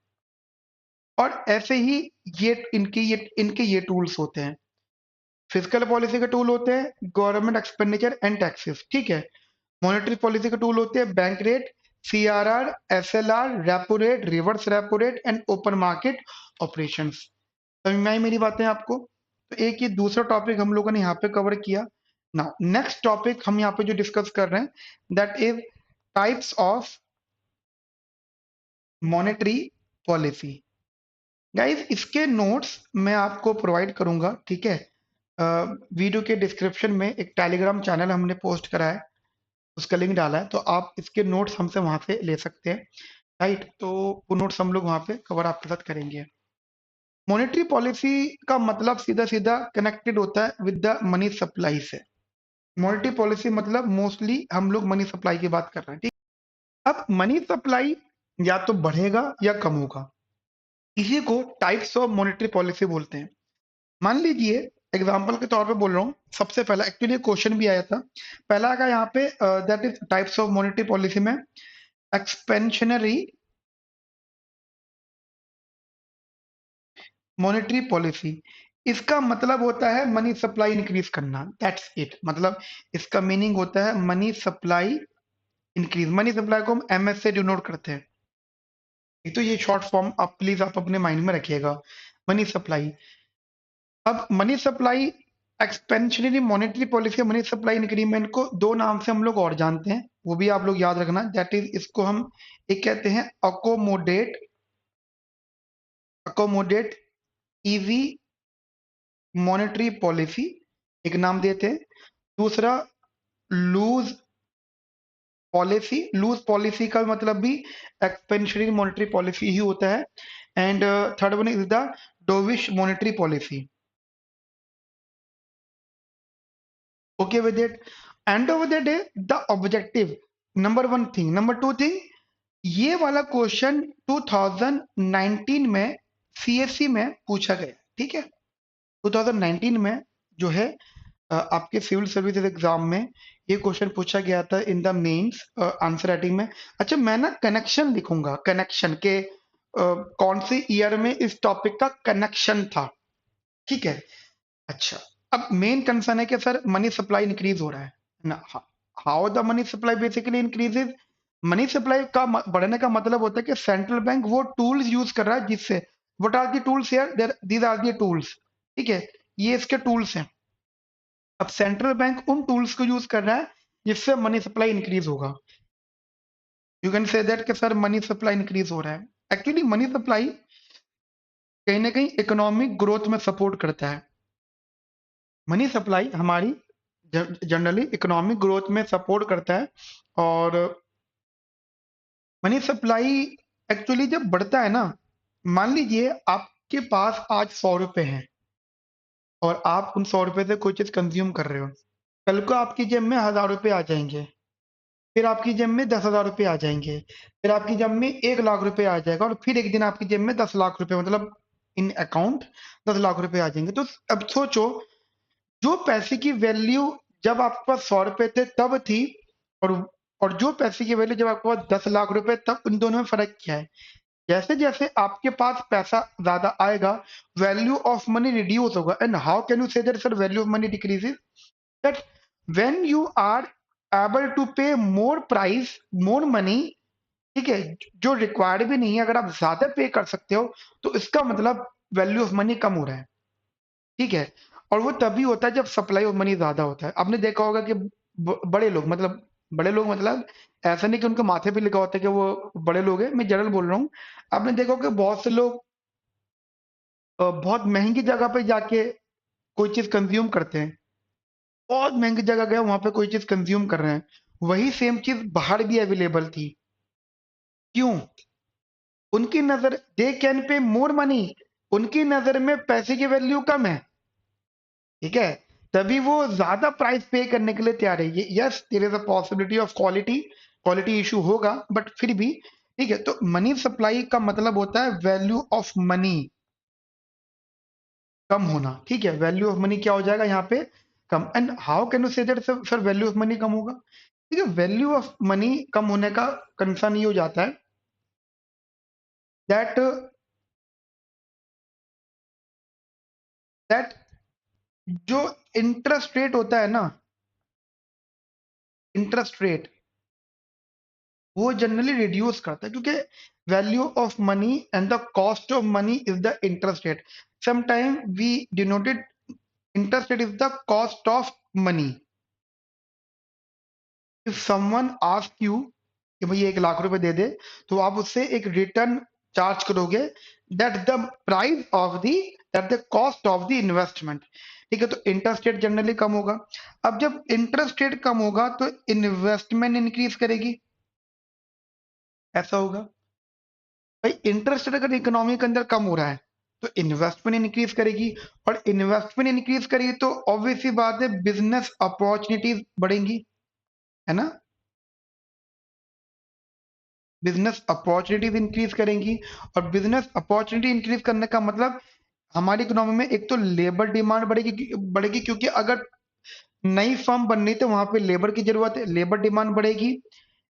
और ऐसे ही ये टूल्स होते हैं। फिजिकल पॉलिसी के टूल होते हैं गवर्नमेंट एक्सपेंडिचर एंड टैक्सेस, ठीक है। मॉनेटरी पॉलिसी के टूल होते हैं bank rate, CRR, SLR, repo rate, reverse repo rate and open market operations. समझ में आई मेरी बातें आपको? तो एक ये दूसरा टॉपिक हम लोगों ने यहाँ पे कवर किया। नाउ नेक्स्ट टॉपिक हम यहाँ पे जो डिस्कस कर रहे हैं, that is types of monetary policy. Guys इसके नोट्स मैं आपको प्रोवाइड करूंगा, ठीक है। वीडियो के डिस्क्रिप्शन में एक टेलीग्राम चैनल हमने पोस्ट करा है, उसका लिंक डाला है, तो आप इसके नोट्स हमसे वहां से ले सकते हैं, राइट। तो वो नोट्स हम लोग वहां पे कवर आपके साथ करेंगे। मॉनेटरी पॉलिसी का मतलब सीधा सीधा कनेक्टेड होता है विद द मनी सप्लाई से। मॉनेटरी पॉलिसी मतलब मोस्टली हम लोग मनी सप्लाई की बात कर रहे हैं, ठीक। अब मनी सप्लाई या तो बढ़ेगा या कम होगा, इसी को टाइप्स ऑफ मॉनेटरी पॉलिसी बोलते हैं। मान लीजिए, एग्जांपल के तौर पे बोल रहा हूँ, सबसे पहला एक्चुअली क्वेश्चन भी आया था, पहला का यहाँ पे that is types of monetary policy में एक्सपेंशनरी मॉनेटरी पॉलिसी, इसका मतलब होता है मनी सप्लाई इंक्रीज करना, दैट्स इट। मतलब इसका मीनिंग होता है money supply increase. Money supply को हम एमएस से डिनोट करते हैं, तो ये शॉर्ट फॉर्म आप प्लीज आप अपने माइंड में रखिएगा, मनी सप्लाई। अब money supply expansionary monetary policy, money supply increment को दो नाम से हम लोग और जानते हैं, वो भी आप लोग याद रखना, दैट इज इसको हम एक कहते हैं accommodate, accommodate easy monetary policy, एक नाम देते हैं। दूसरा लूज पॉलिसी, लूज पॉलिसी का मतलब भी एक्सपेंशनरी मॉनेटरी पॉलिसी ही होता है। And third one is the dovish monetary policy. Okay with it? End of the day, the objective, number one thing, number two thing, ये वाला क्वेश्चन 2019 में CSC में पूछा गया, ठीक है। 2019 में जो है आपके सिविल सर्विसेज एग्जाम में ये क्वेश्चन पूछा गया था in the mains answer writing में। अच्छा, मैं ना कनेक्शन लिखूंगा, कनेक्शन के कौन सी ईयर में इस टॉपिक का कनेक्शन था, ठीक है। अच्छा, अब मेन कंसर्न है कि सर मनी सप्लाई इंक्रीज हो रहा है ना। How the money supply basically increases, money supply का बढ़ने का मतलब होता है कि सेंट्रल बैंक वो टूल्स यूज कर रहा है जिससे, what are the tools here, there these are the tools, ठीक है, ये इसके टूल्स हैं। अब सेंट्रल बैंक उन टूल्स को यूज कर रहा है जिससे मनी सप्लाई इंक्रीज होगा। यू कैन से दैट कि सर मनी सप्लाई इंक्रीज हो रहा है। एक्चुअली मनी सप्लाई कहीं ना कहीं इकोनॉमिक ग्रोथ में सपोर्ट करता है। मनी सप्लाई हमारी जनरली इकोनॉमिक ग्रोथ में सपोर्ट करता है। और मनी सप्लाई एक्चुअली जब बढ़ता है ना, मान लीजिए आपके पास आज 100 रुपए हैं और आप उन 100 रुपए से कोई चीज कंज्यूम कर रहे हो, कल को आपकी जेब में 1000 रुपए आ जाएंगे, फिर आपकी जेब में 10,000 रुपए आ जाएंगे, फिर आपकी जेब में 1 लाख रुपए आ जाएगा, और फिर एक दिन आपकी जेब में 10 लाख रुपए, मतलब इन अकाउंट 10 लाख रुपए आ जाएंगे। तो अब सोचो, जो पैसे की वैल्यू जब आपके पास 100 रुपए थे तब थी, और और जो पैसे की वैल्यू जब आपके पास 10 लाख रुपए, तब उन दोनों में फर्क क्या है। जैसे जैसे आपके पास पैसा ज्यादा आएगा, वैल्यू ऑफ मनी रिड्यूस होगा। And how can you say that sir value of money decreases, that when you are able to pay more price, more money, ठीक है, जो रिक्वायर्ड भी नहीं है, अगर आप ज्यादा पे कर सकते हो तो इसका मतलब वैल्यू ऑफ मनी कम हो रहा है, ठीक है। और वो तभी होता है जब सप्लाई ऑफ मनी ज्यादा होता है। आपने देखा होगा कि बड़े लोग, मतलब बड़े लोग मतलब ऐसा नहीं कि उनके माथे पे लिखा होता है कि वो बड़े लोग हैं, मैं जनरल बोल रहा हूँ। आपने देखा होगा कि बहुत से लोग बहुत महंगी जगह पे जाके कोई चीज कंज्यूम करते हैं, बहुत महंगी जगह गए वहां पे कोई चीज कंज्यूम कर रहे हैं, वही सेम चीज बाहर भी अवेलेबल थी। क्यों? उनकी नजर, they can pay more money, उनकी नजर में पैसे की वैल्यू कम है, ठीक है, तभी वो ज्यादा प्राइस पे करने के लिए तैयार है। Yes, there is a possibility of quality, quality issue होगा, बट फिर भी ठीक है। तो मनी सप्लाई का मतलब होता है वैल्यू ऑफ मनी कम होना, ठीक है। वैल्यू ऑफ मनी क्या हो जाएगा यहाँ पे, कम। And how can you say that sir value of money कम होगा, ठीक है। वैल्यू ऑफ मनी कम होने का कंसर्न ये हो जाता है दैट दैट जो इंटरेस्ट रेट होता है ना, इंटरेस्ट रेट वो जनरली रिड्यूस करता है, क्योंकि value of money and the cost of money is the interest rate. Sometime we denoted interest rate is the cost of money. If someone ask you कि भाई 1 लाख रुपए दे दे, तो आप उससे एक रिटर्न चार्ज करोगे, that the price of the that the cost of the investment. ठीक है, तो इंटरेस्ट रेट जनरली कम होगा। अब जब इंटरेस्ट रेट कम होगा तो इन्वेस्टमेंट इंक्रीज करेगी, ऐसा होगा। भाई इंटरेस्ट रेट अगर इकोनॉमी के अंदर कम हो रहा है तो इन्वेस्टमेंट इंक्रीज करेगी, और इन्वेस्टमेंट इंक्रीज करेगी तो ऑब्वियस सी बात है बिजनेस अपॉर्चुनिटीज बढ़ेंगी, है ना। बिजनेस अपॉर्चुनिटीज इंक्रीज करेंगी, और बिजनेस अपॉर्चुनिटी इंक्रीज करने का मतलब हमारी इकोनॉमी में एक तो लेबर डिमांड बढ़ेगी, क्योंकि अगर नई फर्म बन रही तो वहां पे लेबर की जरूरत है, लेबर डिमांड बढ़ेगी।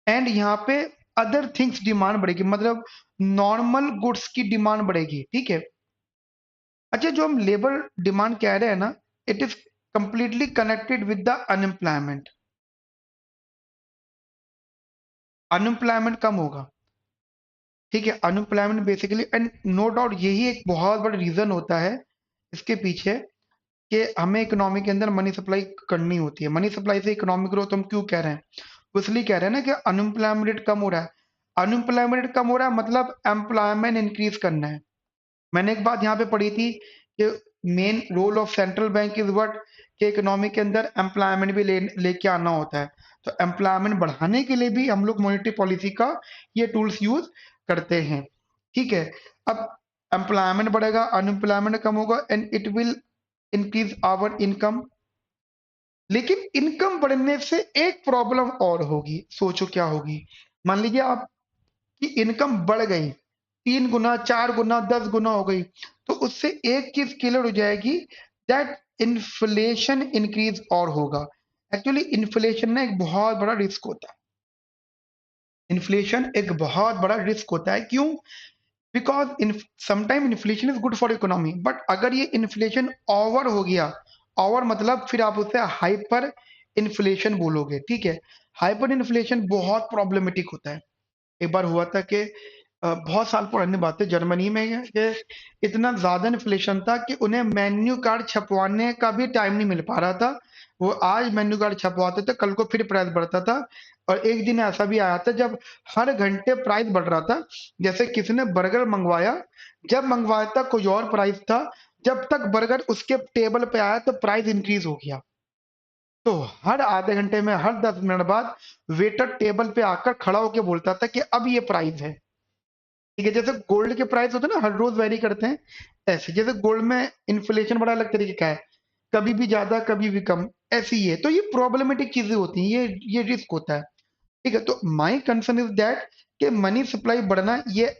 एंड यहाँ पे अदर थिंग्स डिमांड बढ़ेगी, मतलब नॉर्मल गुड्स की डिमांड बढ़ेगी, ठीक है। अच्छा, जो हम लेबर डिमांड कह रहे हैं ना, it is completely connected with the unemployment. Unemployment कम होगा, ठीक है। Unemployment basically, and no doubt यही एक बहुत बड़ा रीजन होता है इसके पीछे, कि हमें इकोनॉमी के अंदर मनी सप्लाई करनी होती है। मनी सप्लाई से इकोनॉमिक ग्रोथ हम क्यों कह रहे हैं, वो इसलिए कह रहे हैं ना कि अनएम्प्लॉयमेंट रेट कम हो रहा है। अनएम्प्लॉयमेंट रेट कम हो रहा है मतलब एम्प्लॉयमेंट इंक्रीज करना है। मैंने एक बात यहाँ पे पढ़ी थी कि main role of central bank is what, कि इकोनॉमी के अंदर एम्प्लॉयमेंट भी लेके आना होता है। तो एम्प्लॉयमेंट बढ़ाने के लिए भी हम लोग मॉनेटरी पॉलिसी का ये टूल्स यूज करते हैं, ठीक है। अब एम्प्लॉयमेंट बढ़ेगा, अनएम्प्लॉयमेंट कम होगा, and it will increase our income. लेकिन इनकम बढ़ने से एक प्रॉब्लम और होगी, सोचो क्या होगी। मान लीजिए आपकी इनकम बढ़ गई, 3 गुना, 4 गुना, 10 गुना हो गई, तो उससे एक चीज क्लियर हो जाएगी, दैट इन्फ्लेशन इंक्रीज और होगा। एक्चुअली इन्फ्लेशन ना एक बहुत बड़ा रिस्क होता है। इन्फ्लेशन एक बहुत बड़ा रिस्क होता है, क्यों? Because in sometime inflation is good for economy, but अगर ये इन्फ्लेशन ओवर हो गया, ओवर मतलब फिर आप उसे हाइपर इन्फ्लेशन बोलोगे, ठीक है। हाइपर इन्फ्लेशन बहुत प्रॉब्लमेटिक होता है। एक बार हुआ था कि बहुत साल पुरानी बात है, जर्मनी में ये इतना ज्यादा इन्फ्लेशन था कि उन्हें मेन्यू कार्ड छपवाने का भी टाइम नहीं मिल पा रहा था। वो आज मेन्यू कार्ड छपवाते थे, कल को फिर प्राइस बढ़ता था। और एक दिन ऐसा भी आया था जब हर घंटे प्राइस बढ़ रहा था। जैसे किसी ने बर्गर मंगवाया, जब मंगवाया था कोई और प्राइस था, जब तक बर्गर उसके टेबल पे आया तो प्राइस इंक्रीज हो गया। तो हर आधे घंटे में, हर 10 मिनट बाद वेटर टेबल पे आकर खड़ा होकर बोलता था कि अब ये प्राइस है, ठीक है। जैसे गोल्ड के प्राइस होते हैं ना, हर रोज वेरी करते हैं, ऐसे जैसे गोल्ड में इन्फ्लेशन बड़ा अलग तरीके का है, कभी भी ज्यादा कभी भी कम, ऐसी ही है। तो ये प्रॉब्लमेटिक चीजें होती हैं, ये रिस्क होता है, ठीक है। तो माई कंसर्न इज दैट कि मनी सप्लाई बढ़ना ये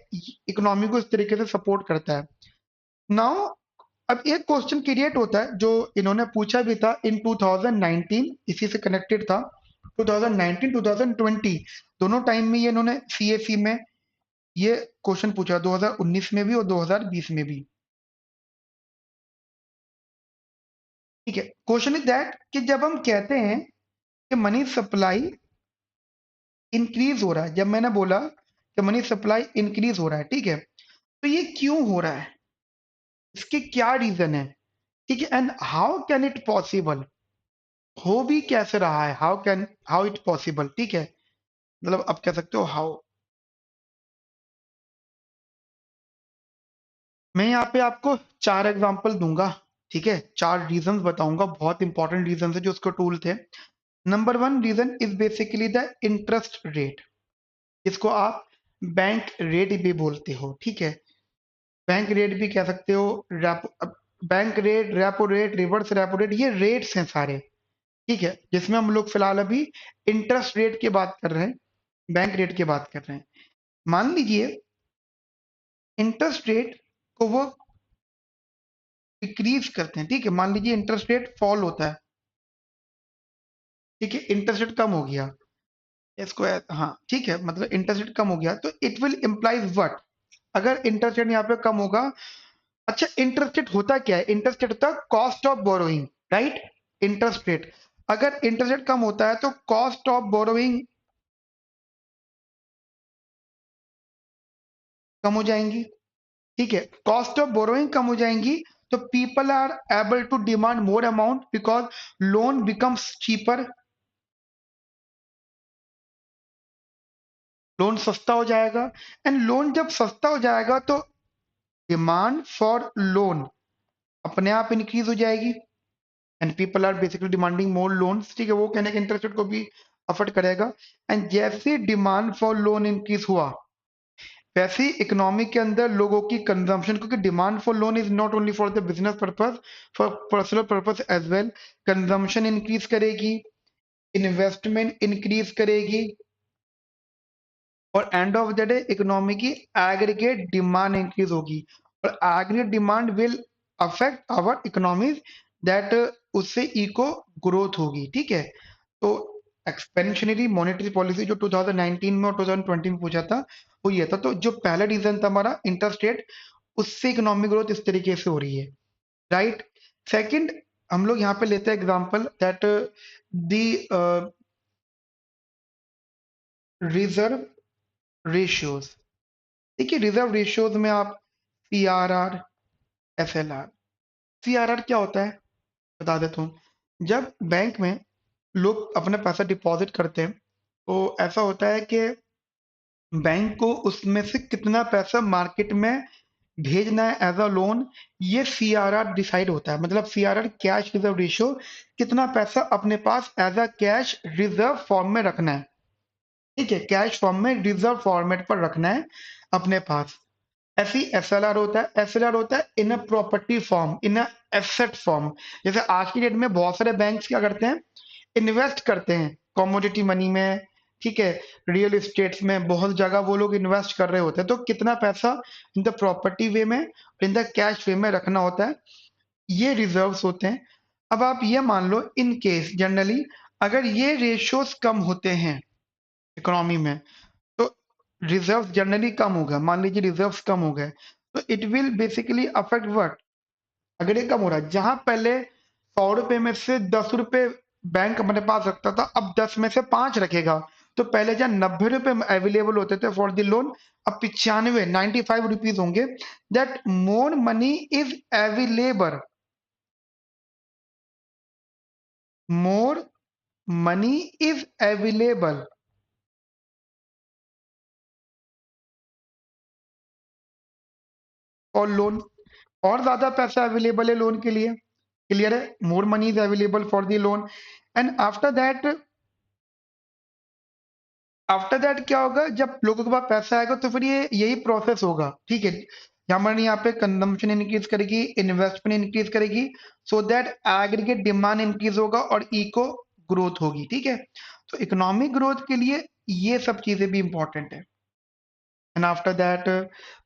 इकोनॉमी को इस तरीके से सपोर्ट करता है। नाउ अब एक क्वेश्चन क्रिएट होता है जो इन्होंने पूछा भी था इन 2019, इसी से कनेक्टेड था। 2019 2020 दोनों टाइम में ये इन्होंने सीएसी में ये क्वेश्चन पूछा, 2019 में भी और 2020 में भी, ठीक है। क्वेश्चन इज दैट कि जब हम कहते हैं कि मनी सप्लाई इंक्रीज हो रहा है, जब मैंने बोला कि मनी सप्लाई इंक्रीज हो रहा है, ठीक है, तो ये क्यों हो रहा है, इसके क्या रीजन है, ठीक है, and how can it possible, हो भी कैसे रहा है, हाउ इट पॉसिबल, ठीक है। मतलब आप कह सकते हो हाउ। मैं यहाँ पे आपको 4 एग्जांपल दूंगा, ठीक है, 4 रीजंस बताऊंगा, बहुत इंपॉर्टेंट रीजन है जो उसके टूल थे। Number 1 reason is basically the interest rate, इसको आप बैंक रेट भी बोलते हो, ठीक है। बैंक रेट भी कह सकते हो, bank rate, repo rate, reverse repo rate, ये रेट्स हैं सारे, ठीक है, जिसमें हम लोग फिलहाल अभी इंटरेस्ट रेट की बात कर रहे हैं, बैंक रेट की बात कर रहे हैं। मान लीजिए इंटरेस्ट रेट को वो डिक्रीज करते हैं, ठीक है। मान लीजिए इंटरेस्ट रेट फॉल होता है, ठीक है, इंटरेस्ट रेट कम हो गया, इसको हाँ ठीक है, मतलब इंटरेस्ट रेट कम हो गया तो इट विल इम्प्लाइज व्हाट, अगर इंटरेस्ट रेट यहाँ पे कम होगा। अच्छा, इंटरेस्ट रेट होता क्या है, इंटरेस्ट रेट होता है cost of borrowing, right. Interest rate, अगर इंटरेस्ट रेट कम होता है तो कॉस्ट ऑफ बोरोइंग कम हो जाएंगी, ठीक है। कॉस्ट ऑफ बोरोइंग कम हो जाएंगी तो people are able to demand more amount because loan becomes cheaper. Loan सस्ता हो जाएगा, एंड लोन जब सस्ता हो जाएगा तो डिमांड फॉर लोन अपने आप इंक्रीज हो जाएगी, and people are basically demanding more loans, ठीक है, वो कहने के इंटरेस्ट रेट को भी अफेक्ट करेगा। एंड जैसे डिमांड फॉर लोन इंक्रीज हुआ, वैसे ही इकोनॉमी के अंदर लोगों की कंजम्पशन, क्योंकि demand for loan is not only for the business purpose, for personal purpose as well, consumption increase करेगी, इन्वेस्टमेंट इंक्रीज करेगी, और end of the day economy की एग्रीगेट डिमांड इंक्रीज होगी, और aggregate demand will affect our economies, that उससे eco growth होगी, ठीक है। तो एक्सपेंशनरी मॉनेटरी पॉलिसी जो 2019 में और 2020 में पूछा था, वो ये था। तो जो पहला रीजन था हमारा इंटरेस्ट रेट, उससे इकोनॉमिक ग्रोथ इस तरीके से हो रही है, राइट। सेकंड, हम लोग यहाँ पे लेते हैं example that the reserve ratios. देखिए, रिजर्व रेशियोज में आप सीआरआर, एसएलआर, सीआरआर क्या होता है बता देता हूँ। जब बैंक में लोग अपना पैसा डिपॉजिट करते हैं, तो ऐसा होता है कि बैंक को उसमें से कितना पैसा मार्केट में भेजना है एज अ लोन, ये सीआरआर डिसाइड होता है। मतलब सीआरआर कैश रिजर्व रेशियो, कितना पैसा अपने पास as a cash reserve form में रखना है, ठीक है, कैश फॉर्म में रिजर्व फॉर्मेट पर रखना है अपने पास। ऐसी एसएलआर होता है, एसएलआर होता है in a property form, in a asset form. जैसे आज की डेट में बहुत सारे बैंक्स क्या करते हैं, इन्वेस्ट करते हैं कमोडिटी मनी में, ठीक है, रियल एस्टेट्स में, बहुत जगह वो लोग इन्वेस्ट कर रहे होते हैं। तो कितना पैसा इन द प्रॉपर्टी वे में, इन द कैश वे में रखना होता है, ये रिजर्व्स होते हैं। अब आप ये मान लो, इन केस जनरली अगर ये रेशियोज कम होते हैं इकोनॉमी में, तो रिजर्व जनरली कम हो गया, मान लीजिए रिजर्व कम हो गए, तो it will basically affect what, अगर ये कम हो रहा है, जहां पहले 100 रुपए में से 10 रुपए बैंक अपने पास रखता था, अब 10 में से 5 रखेगा। तो पहले जहां 90 रुपए अवेलेबल होते थे फॉर द लोन, अब 95, 95 रुपीज होंगे। That more money is available, more money is available for loan, और ज्यादा पैसा अवेलेबल है लोन के लिए, क्लियर है, more money is available for the loan. And after that क्या होगा, जब लोगों के पास पैसा आएगा तो फिर ये यही प्रोसेस होगा, ठीक है, हमारे यहाँ पे कंजम्पशन इंक्रीज करेगी, इन्वेस्टमेंट इंक्रीज करेगी, so that aggregate demand increase होगा और इको ग्रोथ होगी, ठीक है। तो इकोनॉमिक ग्रोथ के लिए ये सब चीजें भी इंपॉर्टेंट है। And after that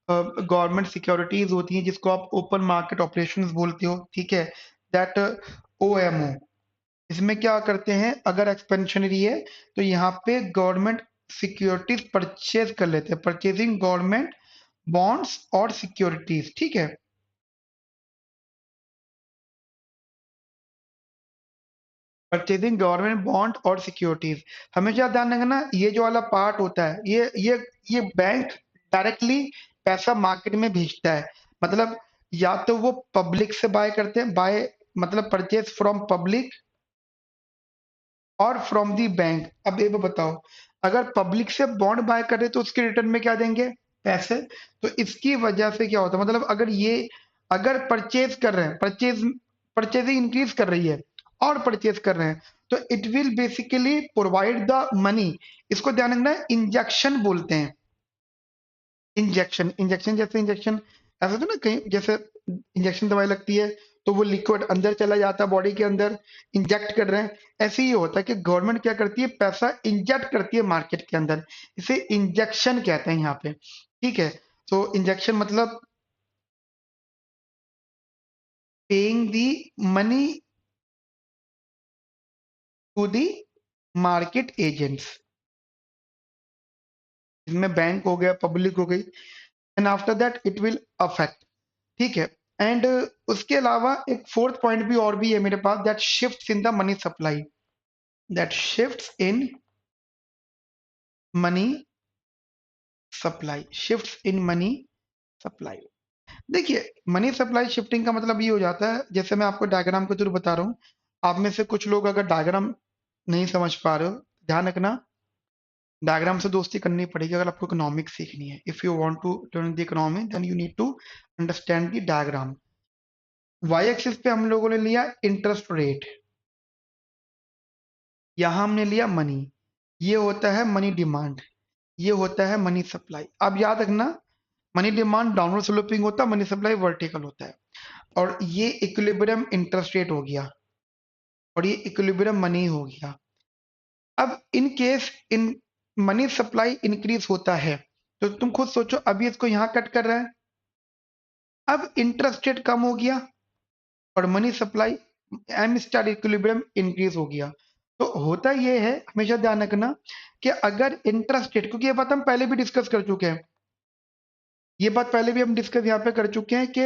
government securities होती हैं, जिसको आप ओपन मार्केट ऑपरेशंस बोलते हो, ठीक है, दैट ओएमओ, इसमें क्या करते हैं, अगर एक्सपेंशनरी है तो यहाँ पे गवर्नमेंट सिक्योरिटीज परचेज कर लेते हैं, परचेजिंग गवर्नमेंट बॉन्ड्स और सिक्योरिटीज, ठीक है। परचेजिंग गवर्नमेंट बॉन्ड और सिक्योरिटीज, हमेशा ध्यान रखना, ये जो वाला पार्ट होता है, ये बैंक डायरेक्टली पैसा मार्केट में भेजता है। मतलब या तो वो पब्लिक से बाय करते हैं, बाय मतलब परचेज फ्रॉम पब्लिक और फ्रॉम दी बैंक। अब ये बताओ, अगर पब्लिक से बॉन्ड बाय कर रहे तो उसके रिटर्न में क्या देंगे, पैसे। तो इसकी वजह से क्या होता है, मतलब अगर परचेज कर रहे हैं, परचेजिंग इंक्रीज कर रही है और परचेज कर रहे हैं, तो it will basically provide the money. इसको ध्यान रखना, इंजेक्शन बोलते हैं, इंजेक्शन, इंजेक्शन जैसे इंजेक्शन ऐसा तो ना, कहीं जैसे इंजेक्शन दवाई लगती है तो वो लिक्विड अंदर चला जाता है बॉडी के अंदर, इंजेक्ट कर रहे हैं, ऐसे ही होता है कि गवर्नमेंट क्या करती है, पैसा इंजेक्ट करती है मार्केट के अंदर, इसे इंजेक्शन कहते हैं यहाँ पे, ठीक है। तो इंजेक्शन मतलब paying the money to the market agents, इसमें बैंक हो गया, पब्लिक हो गई, and after that it will affect, ठीक है। एंड उसके अलावा एक फोर्थ पॉइंट भी और भी है मेरे पास, that shifts in the money supply, that shifts in money supply, shifts in money supply. देखिए, मनी सप्लाई शिफ्टिंग का मतलब ये हो जाता है, जैसे मैं आपको डायग्राम के थ्रू बता रहा हूँ, आप में से कुछ लोग अगर डायग्राम नहीं समझ पा रहे हो, ध्यान रखना, डायग्राम से दोस्ती करनी पड़ेगी अगर आपको इकोनॉमिक्स सीखनी है। If you want to learn the economy then you need to understand the diagram. Y axis पे हम लोगों ने लिया इंटरेस्ट रेट, यहां हमने लिया मनी, ये होता है मनी डिमांड, ये होता है मनी सप्लाई। अब याद रखना मनी डिमांड डाउनवर्ड स्लोपिंग होता है, मनी सप्लाई वर्टिकल होता है। और ये इक्विलिब्रियम इंटरेस्ट रेट हो गया और ये इक्विलिब्रियम मनी हो गया। अब in case in money supply increase होता है तो तुम खुद सोचो, अभी इसको यहां कट कर रहा है, अब इंटरेस्ट रेट कम हो गया और money supply M star equilibrium increase हो गया। तो होता ये है, हमेशा ध्यान रखना कि अगर इंटरेस्ट रेट, क्योंकि ये बात हम पहले भी डिस्कस कर चुके हैं, ये बात पहले भी हम डिस्कस यहाँ पे कर चुके हैं कि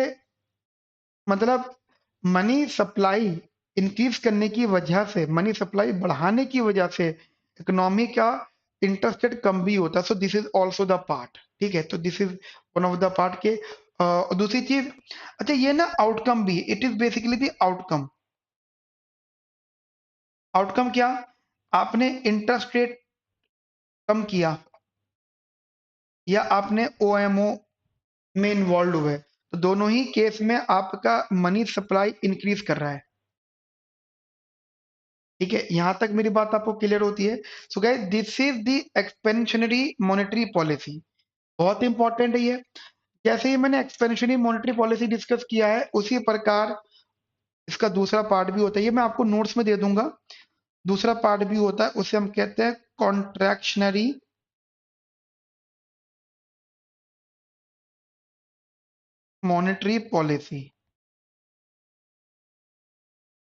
मतलब मनी सप्लाई इंक्रीज करने की वजह से, मनी सप्लाई बढ़ाने की वजह से इकोनॉमी का इंटरेस्ट रेट कम भी होता है। So this is also the part, ठीक है। तो this is one of the part के दूसरी चीज, अच्छा ये ना आउटकम भी, it is basically the outcome. Outcome क्या, आपने इंटरेस्ट रेट कम किया या आपने ओएमओ में इन्वॉल्व हुए, तो दोनों ही केस में आपका मनी सप्लाई इंक्रीज कर रहा है, ठीक है। यहां तक मेरी बात आपको क्लियर होती है। So guys this is the expansionary monetary policy, बहुत इंपॉर्टेंट है ये। जैसे ही मैंने एक्सपेंशनरी मॉनेटरी पॉलिसी डिस्कस किया है उसी प्रकार इसका दूसरा पार्ट भी होता है, ये मैं आपको नोट्स में दे दूंगा। दूसरा पार्ट भी होता है, उसे हम कहते हैं contractionary monetary policy.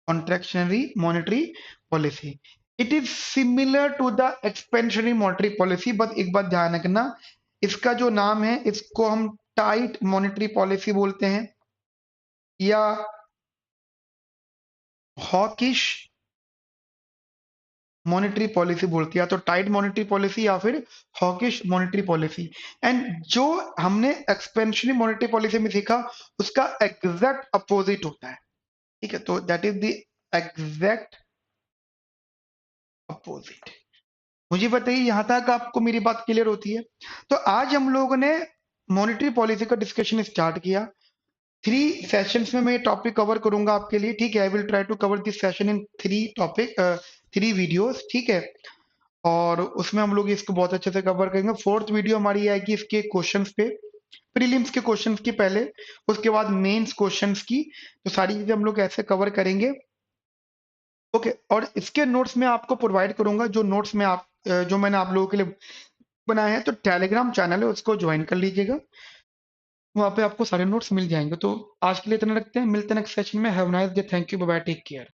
Contractionary monetary policy, it is similar to the expansionary monetary policy, बस एक बात ध्यान रखना, इसका जो नाम है इसको हम टाइट मॉनेटरी पॉलिसी बोलते हैं या हॉकिश मॉनेटरी पॉलिसी बोलती है, तो टाइट मॉनेटरी पॉलिसी या फिर हॉकिश मॉनेटरी पॉलिसी। एंड जो हमने एक्सपेंशनरी मॉनेटरी पॉलिसी में सीखा उसका एग्जैक्ट अपोजिट होता है, ठीक है। तो that is the exact opposite. मुझे बताइए यहां तक आपको मेरी बात क्लियर होती है। तो आज हम लोगों ने मॉनेटरी पॉलिसी का डिस्कशन स्टार्ट किया। 3 सेशंस में मैं ये टॉपिक कवर करूंगा आपके लिए, ठीक है। I will try to cover this session in 3 videos, ठीक है। और उसमें हम लोग इसको बहुत अच्छे से कवर करेंगे। फोर्थ वीडियो हमारी आएगी इसके क्वेश्चंस पे, प्रीलिम्स के क्वेश्चंस की पहले, उसके बाद मेंस क्वेश्चंस की। तो सारी चीजें हम लोग ऐसे कवर करेंगे, ओके। और इसके नोट्स मैं आपको प्रोवाइड करूंगा, जो नोट्स में आप जो मैंने आप लोगों के लिए बनाए हैं। तो टेलीग्राम चैनल है उसको ज्वाइन कर लीजिएगा, वहाँ पे आपको सारे नोट्स मिल जाएंगे। तो आज के लिए इतना रखते हैं, मिलते हैं नेक्स्ट सेशन में। Have nice day, thank you, bye bye, take care.